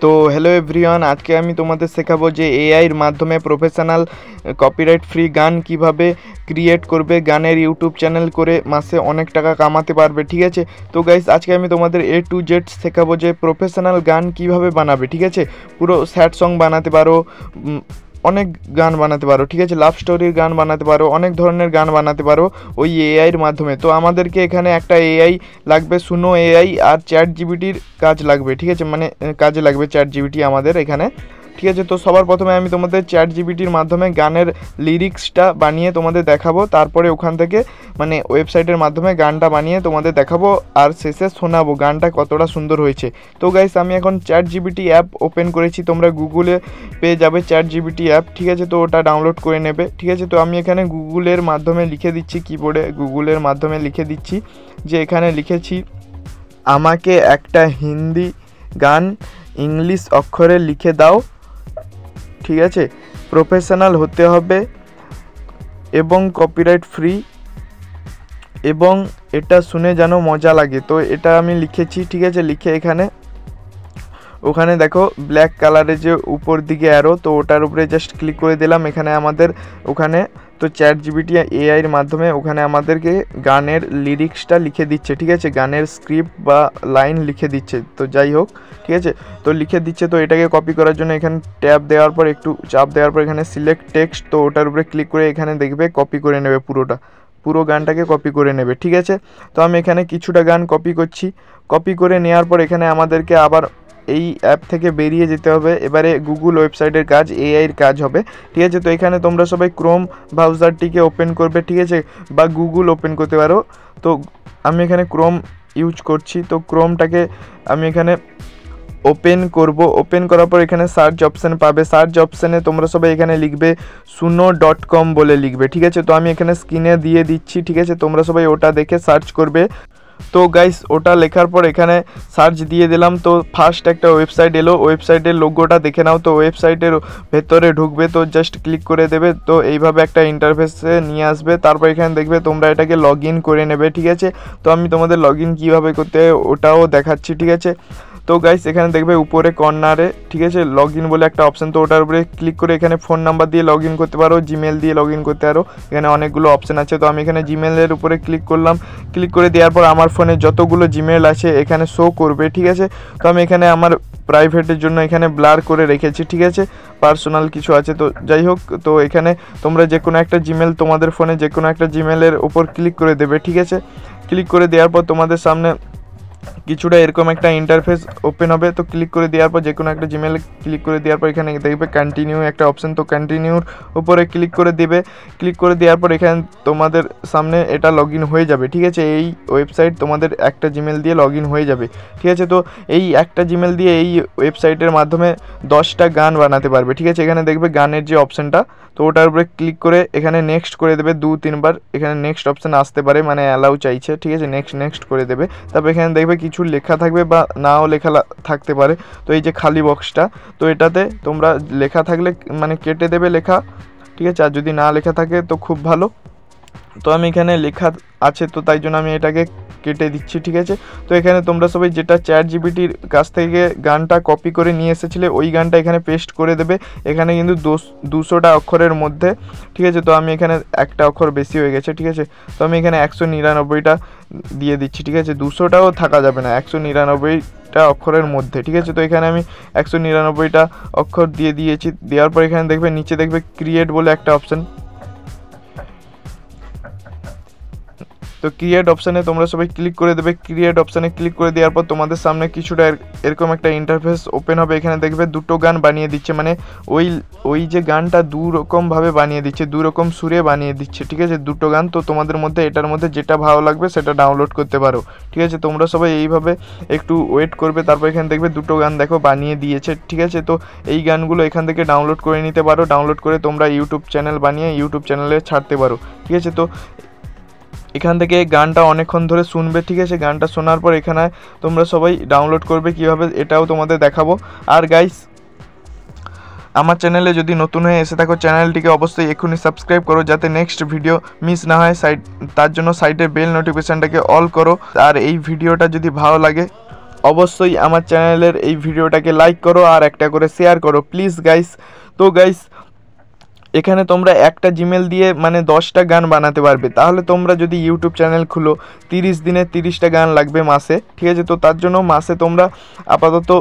তো hello everyone, আজকে আমি তোমাদের শেখাবো যে এআইর মাধ্যমে প্রফেশনাল কপিরাইট ফ্রি গান কিভাবে ক্রিয়েট করবে, গানের ইউটিউব চ্যানেল করে মাসে অনেক টাকা কামাতে পারবে। ঠিক আছে, তো গাইস আজকে আমি তোমাদের A to Z শেখাবো যে প্রফেশনাল গান কিভাবে বানাবে। ঠিক আছে, পুরো স্যাড সং বানাতে পারো, অনেক গান বানাতে পারো। ঠিক আছে, লাভ স্টোরির গান বানাতে পারো, অনেক ধরনের গান বানাতে পারো ওই এআইয়ের মাধ্যমে। তো আমাদেরকে এখানে একটা এআই লাগবে, সুনো এআই, আর চ্যাট জিপিটির কাজ লাগবে। ঠিক আছে, মানে কাজে লাগবে চ্যাট জিপিটি আমাদের এখানে। ঠিক আছে, তো সবার প্রথমে আমি তোমাদের চ্যাট জিপিটির মাধ্যমে গানের লিরিক্সটা বানিয়ে তোমাদের দেখাবো, তারপরে ওখান থেকে মানে ওয়েবসাইটের মাধ্যমে গানটা বানিয়ে তোমাদের দেখাবো, আর শেষে শোনাবো গানটা কতটা সুন্দর হয়েছে। তো গাইস আমি এখন চ্যাট জিপিটি অ্যাপ ওপেন করেছি, তোমরা গুগলে পেয়ে যাবে চ্যাট জিপিটি অ্যাপ। ঠিক আছে, তো ওটা ডাউনলোড করে নেবে। ঠিক আছে, তো আমি এখানে গুগলের মাধ্যমে লিখে দিচ্ছি, কিবোর্ডে গুগলের মাধ্যমে লিখে দিচ্ছি যে এখানে লিখেছি আমাকে একটা হিন্দি গান ইংলিশ অক্ষরে লিখে দাও। ঠিক আছে, প্রফেশনাল হতে হবে এবং কপিরাইট ফ্রি, এবং এটা শুনে যেন মজা লাগে। তো এটা আমি লিখেছি। ঠিক আছে, লিখে ওখানে দেখো ব্ল্যাক কালারের যে উপর দিকে অ্যারো, তো ওটার উপরে জাস্ট ক্লিক করে দিলাম। এখানে আমাদের ওখানে তো চ্যাট জিপিটি এআইয়ের মাধ্যমে ওখানে আমাদেরকে গানের লিরিক্সটা লিখে দিচ্ছে। ঠিক আছে, গানের স্ক্রিপ্ট বা লাইন লিখে দিচ্ছে। তো যাই হোক, ঠিক আছে, তো লিখে দিচ্ছে। তো এটাকে কপি করার জন্য এখানে ট্যাব দেওয়ার পর, একটু চাপ দেওয়ার পর এখানে সিলেক্ট টেক্সট, তো ওটার উপরে ক্লিক করে এখানে দেখবে কপি করে নেবে, পুরো গানটাকে কপি করে নেবে। ঠিক আছে, তো আমি এখানে কিছুটা গান কপি করছি। কপি করে নেওয়ার পর এখানে আমাদেরকে আবার এই অ্যাপ থেকে বেরিয়ে যেতে হবে। এবারে গুগল ওয়েবসাইটের কাজ, এআইয়ের কাজ হবে। ঠিক আছে, তো এখানে তোমরা সবাই ক্রোম ব্রাউজারটিকে ওপেন করবে। ঠিক আছে, বা গুগল ওপেন করতে পারো। তো আমি এখানে ক্রোম ইউজ করছি, তো ক্রোমটাকে আমি এখানে ওপেন করব। ওপেন করার পর এখানে সার্চ অপশান পাবে। সার্চ অপশানে তোমরা সবাই এখানে লিখবে suno.com বলে লিখবে। ঠিক আছে, তো আমি এখানে স্ক্রিনে দিয়ে দিচ্ছি। ঠিক আছে, তোমরা সবাই ওটা দেখে সার্চ করবে। তো গাইস ওটা লেখার পর এখানে সার্চ দিয়ে দিলাম। তো ফার্স্ট একটা ওয়েবসাইট এলো, ওয়েবসাইটের লোগোটা দেখে নাও। তো ওয়েবসাইটের ভেতরে ঢুকবে, তো জাস্ট ক্লিক করে দেবে। তো এইভাবে একটা ইন্টারফেসে নিয়ে আসবে। তারপর এখানে দেখবে তোমরা এটাকে লগ ইন করে নেবে। ঠিক আছে, তো আমি তোমাদের লগ ইন কীভাবে করতে হয় ওটাও দেখাচ্ছি। ঠিক আছে, তো গাইস এখানে দেখবে উপরে কর্নারে, ঠিক আছে, লগ ইন বলে একটা অপশান, তো ওটার উপরে ক্লিক করে এখানে ফোন নাম্বার দিয়ে লগ ইন করতে পারো, জিমেল দিয়ে লগ ইন করতে পারো। এখানে অনেকগুলো অপশান আছে। তো আমি এখানে জিমেলের উপরে ক্লিক করলাম। ক্লিক করে দেওয়ার পর আমার ফোনে যতগুলো জিমেল আছে এখানে শো করবে। ঠিক আছে, তো আমি এখানে আমার প্রাইভেটের জন্য এখানে ব্লার করে রেখেছি। ঠিক আছে, পার্সোনাল কিছু আছে। তো যাই হোক, তো এখানে তোমরা যে কোনো একটা জিমেল, তোমাদের ফোনে যে কোনো একটা জিমেলের উপর ক্লিক করে দেবে। ঠিক আছে, ক্লিক করে দেওয়ার পর তোমাদের সামনে কিছুটা এরকম একটা ইন্টারফেস ওপেন হবে। তো ক্লিক করে দেওয়ার পর যে কোনো একটা জিমেলে ক্লিক করে দেওয়ার পর এখানে দেখবে কন্টিনিউ একটা অপশান, তো কন্টিনিউর উপরে ক্লিক করে দেবে। ক্লিক করে দেওয়ার পর এখানে তোমাদের সামনে এটা লগ ইন হয়ে যাবে। ঠিক আছে, এই ওয়েবসাইট তোমাদের একটা জিমেল দিয়ে লগ ইন হয়ে যাবে। ঠিক আছে, তো এই একটা জিমেল দিয়ে এই ওয়েবসাইটের মাধ্যমে 10টা গান বানাতে পারবে। ঠিক আছে, এখানে দেখবে গানের যে অপশানটা, তো ওটার উপরে ক্লিক করে এখানে নেক্সট করে দেবে 2-3 বার। এখানে নেক্সট অপশান আসতে পারে, মানে অ্যালাউ চাইছে। ঠিক আছে, নেক্সট করে দেবে। তারপর এখানে দেখবে কিছু লেখা থাকবে বা নাও লেখা থাকতে পারে। তো এই যে খালি বক্সটা, তো এটাতে তোমরা লেখা থাকলে মানে কেটে দেবে লেখা। ঠিক আছে, আর যদি না লেখা থাকে তো খুব ভালো। তো আমি এখানে লেখা আছে, তো তাই জন্য আমি এটাকে কেটে দিচ্ছি। ঠিক আছে, তো এখানে তোমরা সবাই যেটা চ্যাট জিপিটির কাছ থেকে গানটা কপি করে নিয়ে এসেছিলে ওই গানটা এখানে পেস্ট করে দেবে। এখানে কিন্তু 200টা অক্ষরের মধ্যে। ঠিক আছে, তো আমি এখানে একটা অক্ষর বেশি হয়ে গেছে। ঠিক আছে, তো আমি এখানে 199টা দিয়ে দিচ্ছি। ঠিক আছে, 200টাও থাকা যাবে না, 199টা অক্ষরের মধ্যে। ঠিক আছে, তো এখানে আমি 199টা অক্ষর দিয়ে দিয়েছি। দেওয়ার পর এখানে দেখবে নিচে দেখবে ক্রিয়েট বলে একটা অপশান, তো ক্রিয়েট অপশানে তোমরা সবাই ক্লিক করে দেবে। ক্রিয়েট অপশানে ক্লিক করে দেওয়ার পর তোমাদের সামনে কিছুটা এরকম একটা ইন্টারফেস ওপেন হবে। এখানে দেখবে দুটো গান বানিয়ে দিচ্ছে, মানে ওই যে গানটা দুরকমভাবে বানিয়ে দিচ্ছে, দুরকম সুরে বানিয়ে দিচ্ছে। ঠিক আছে, দুটো গান। তো তোমাদের মধ্যে এটার মধ্যে যেটা ভালো লাগবে সেটা ডাউনলোড করতে পারো। ঠিক আছে, তোমরা সবাই এইভাবে একটু ওয়েট করবে। তারপর এখানে দেখবে দুটো গান দেখো বানিয়ে দিয়েছে। ঠিক আছে, তো এই গানগুলো এখান থেকে ডাউনলোড করে নিতে পারো। ডাউনলোড করে তোমরা ইউটিউব চ্যানেল বানিয়ে ইউটিউব চ্যানেলে ছাড়তে পারো। ঠিক আছে, তো এখান থেকে গানটা অনেকক্ষণ ধরে শুনবে। ঠিক আছে, গানটা শোনার পর এখানে তোমরা সবাই ডাউনলোড করবে কীভাবে এটাও তোমাদের দেখাবো। আর গাইস আমার চ্যানেলে যদি নতুন হয়ে এসে থাকো চ্যানেলটিকে অবশ্যই এক্ষুনি সাবস্ক্রাইব করো যাতে নেক্সট ভিডিও মিস না হয়। তার জন্য সাইডে বেল নোটিফিকেশানটাকে অল করো। আর এই ভিডিওটা যদি ভালো লাগে অবশ্যই আমার চ্যানেলের এই ভিডিওটাকে লাইক করো আর একটা করে শেয়ার করো প্লিজ গাইস। তো গাইস এখানে তোমরা একটা জিমেল দিয়ে মানে 10টা গান বানাতে পারবে। তাহলে তোমরা যদি ইউটিউব চ্যানেল খুলো 30 দিনে 30টা গান লাগবে মাসে, ঠিক আছে। তো তার জন্য মাসে তোমরা আপাতত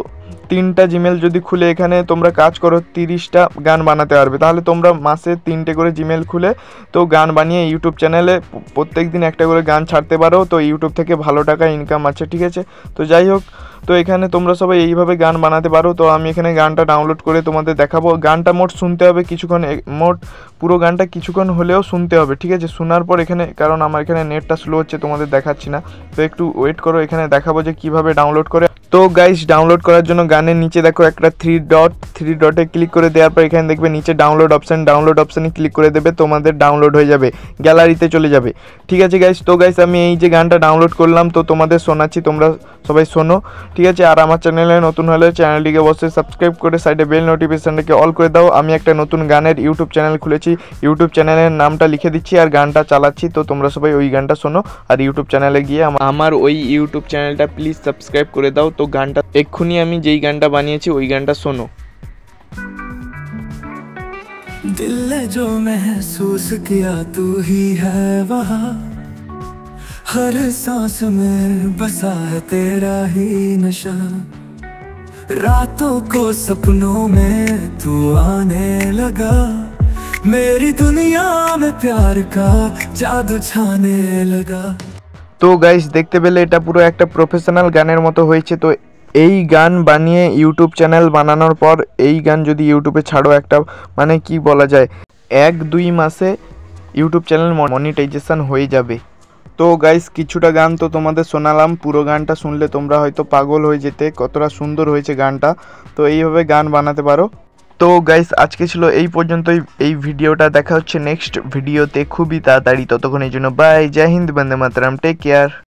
3টা জিমেল যদি খুলে এখানে তোমরা কাজ করো 30টা গান বানাতে পারবে। তাহলে তোমরা মাসে 3টে করে জিমেল খুলে তো গান বানিয়ে ইউটিউব চ্যানেলে প্রত্যেক দিন একটা করে গান ছাড়তে পারো। তো ইউটিউব থেকে ভালো টাকা ইনকাম আছে, ঠিক আছে। তো যাই হোক, তো এখানে তোমরা সবাই এইভাবে গান বানাতে পারো। তো আমি এখানে গানটা ডাউনলোড করে তোমাদের দেখাবো। গানটা মোট শুনতে হবে কিছুক্ষণ, মোট পুরো গানটা কিছুক্ষণ হলেও শুনতে হবে, ঠিক আছে। শোনার পর এখানে, কারণ আমার এখানে নেটটা স্লো হচ্ছে তোমাদের দেখাচ্ছি না, তো একটু ওয়েট করো, এখানে দেখাবো যে কিভাবে ডাউনলোড করে। তো গাইস ডাউনলোড করার জন্য গানের নিচে দেখো একটা থ্রি ডটে ক্লিক করে দেওয়ার পর এখানে দেখবে নিচে ডাউনলোড অপশানে ক্লিক করে দেবে, তোমাদের ডাউনলোড হয়ে যাবে, গ্যালারিতে চলে যাবে, ঠিক আছে গাইস। তো গাইস আমি এই যে গানটা ডাউনলোড করলাম তো তোমাদের শোনাচ্ছি, তোমরা সবাই শোনো, ঠিক আছে। আর আমার চ্যানেলে নতুন হলে চ্যানেলটিকে অবশ্যই সাবস্ক্রাইব করে সাইডে বেল নোটিফিকেশনটাকে অল করে দাও। আমি একটা নতুন গানের ইউটিউব চ্যানেল খুলেছি, ইউটিউব চ্যানেলের নামটা লিখে দিচ্ছি আর গানটা চালাচ্ছি। তো তোমরা সবাই ওই গানটা শোনো আর ইউটিউব চ্যানেলে গিয়ে আমার ওই ইউটিউব চ্যানেলটা প্লিজ সাবস্ক্রাইব করে দাও। তো গানটা এক্ষুনি আমি যেই গানটা বানিয়েছি ওই গানটা শোনো। दिल ने जो महसूस किया तू ही है वहाँ, हर सांस में बसा है तेरा ही नशा, रातों को सपनों में तू आने लगा, मेरी दुनिया में प्यार का जादू छाने लगा। তো গাইস দেখতে পেলে এটা পুরো একটা প্রফেশনাল গানের মতো হয়েছে। তো এই গান বানিয়ে ইউটিউব চ্যানেল বানানোর পর এই গান যদি ইউটিউবে ছাড়ো একটা মানে কি বলা যায় 1-2 মাসে ইউটিউব চ্যানেল মনিটাইজেশন হয়ে যাবে। তো গাইস কিছুটা গান তো তোমাদের শোনালাম, পুরো গানটা শুনলে তোমরা হয়তো পাগল হয়ে যেতে, কতটা সুন্দর হয়েছে গানটা। তো এইভাবে গান বানাতে পারো। তো গাইস আজকে ছিল এই পর্যন্তই এই ভিডিওটা, দেখা হচ্ছে নেক্সট ভিডিওতে খুবই তাড়াতাড়ি। ততক্ষণের জন্য বাই, জয় হিন্দ, বন্দে মাতরম, টেক কেয়ার।